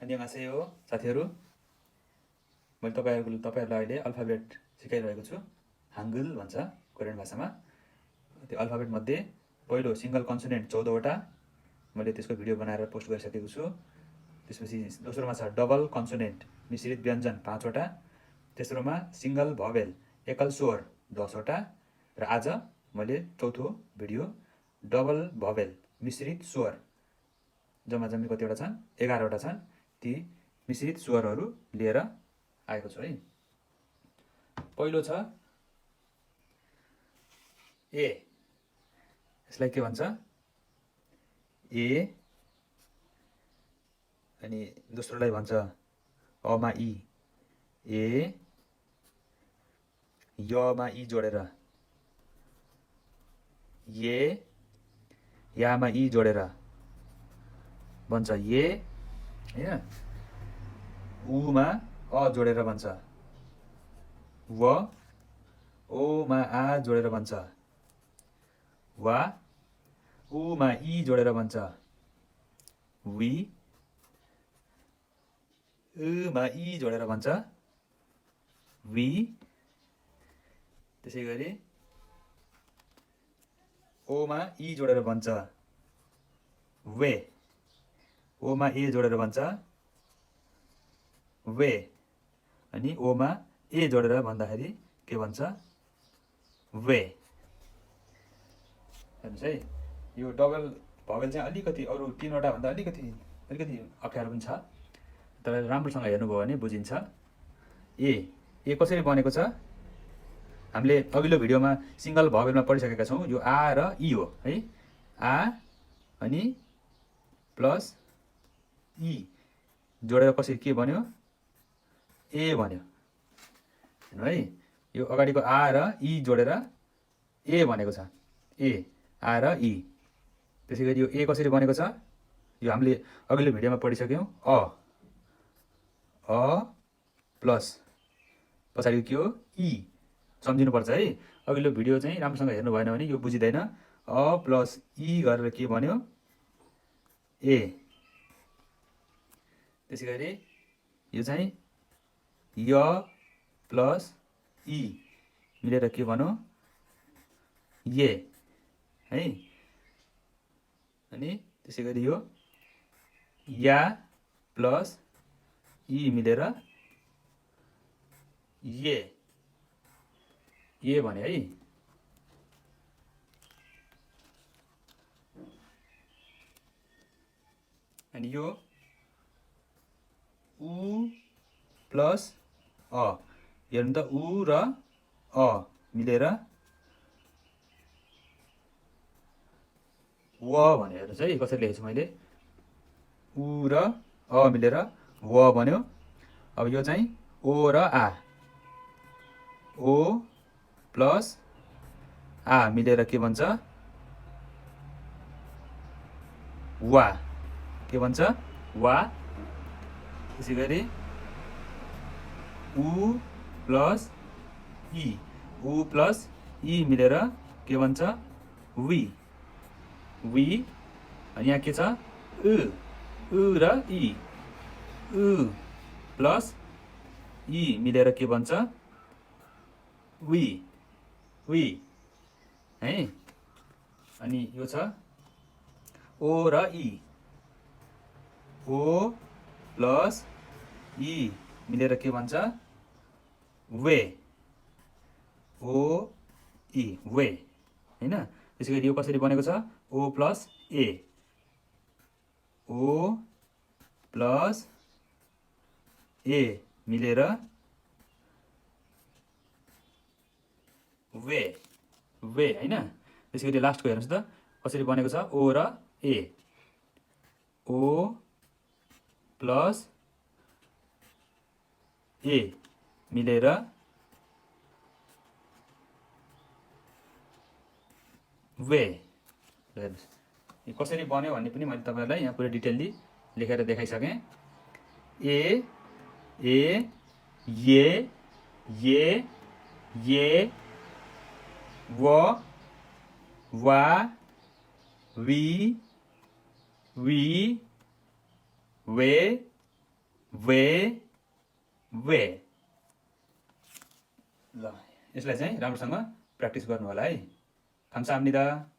안녕하세요 साथीहरु मैले तपाईहरुलाई अहिले अल्फाबेट सिकाइरहेको छु हांगुल भन्छ कोरियन भाषामा त्यो अल्फाबेट मध्ये पहिलो सिंगल कन्सोनेन्ट 14 वटा मैले त्यसको भिडियो बनाएर पोस्ट गरिसकेको छु त्यसपछि दोस्रोमा छ डबल कन्सोनेन्ट मिश्रित व्यञ्जन 5 वटा तेस्रोमा सिंगल भवेल एकल स्वर 10 वटा र आज मैले चौथो भिडियो डबल भवेल मिश्रित स्वर जम्मा कतिवटा छन् 11 वटा छन् ती मिश्रित स्वरहरू लिएर आएको छु है पहिलो छ ए यसलाई के भन्छ ए अनि दोस्रोलाई भन्छ अ मा इ ए य मा इ जोडेर ये या मा इ जोडेर भन्छ ये हैन उ मा अ जोडेर भन्छ व ओ मा आ जोडेर भन्छ वा उ मा इ जोडेर भन्छ वी उ मा इ जोडेर भन्छ वी त्यसैगरी ओ मा इ जोडेर भन्छ वे ओ मा ए जोडेर भन्छ वे अनि ओ मा ए जोडेर भन्दाखेरि के भन्छ वे हेर्नुस् है यो डबल भवेल चाहिँ अलिकति अरु तीनवटा भन्दा अलिकति अप्ठ्यारो पनि छ तपाईले राम्रोसँग हेर्नुभयो भने बुझिन्छ ए कसरी बनेको छ हामीले अघिल्लो भिडियोमा सिंगल भवेलमा पढिसकेका छौं यो आ र इ हो है आ अनि प्लस इ जोडेर कसरी के बन्यो ए बन्यो हेर्नु है यो अगाडिको आ र इ जोडेर ए बनेको छ ए आ र इ त्यसैगरी यो ए कसरी बनेको छ यो हामीले अघिल्लो भिडियोमा पढिसक्यौं अ प्लस पछाडिको के हो इ सम्झिनु पर्छ है अघिल्लो भिडियो चाहिँ राम्रोसँग हेर्नु भएन भने यो बुझिदैन अ प्लस इ गरेर के बन्यो ए त्यसैगरी यो चाहिँ य प्लस इ मिलेर के बन्यो ये है अनि त्यसैगरी यो या प्लस इ मिलेर ये भने है अनि यो उ प्लस अ हेर्नु त उ र अ मिलेर व भने हेर्नुस् है कसरी लेखेछु मैले उ र अ मिलेर व बन्यो अब यो चाहिँ ओ र आ ओ प्लस आ मिलेर के भन्छ वा के भन्छ वा त्यसैगरी उ प्लस इ मिलेर के भन्छ वी अनि यहाँ के छ उ र इ उ प्लस इ मिलेर के भन्छ वी है अनि यो छ ओ र इ ओ प्लस इ मिलेर के भन्छ वे ओ इ वे हैन त्यसैगरी यो कसरी बनेको छ ओ प्लस ए मिलेर वे हैन त्यसैगरी लास्टको हेर्नुस् त कसरी बनेको छ ओ र ए ओ प्लस ए मिलेर वे हेर्नुस् यो कसरी बन्यो भन्ने पनि मैले तपाईहरुलाई यहाँ पुरै डिटेलली लेखेर देखाइसकेँ ए ये व वा वी वे वे वे। ल यसलाई चाहिँ राम्रोसँग प्र्याक्टिस गर्नु होला है। 감사합니다।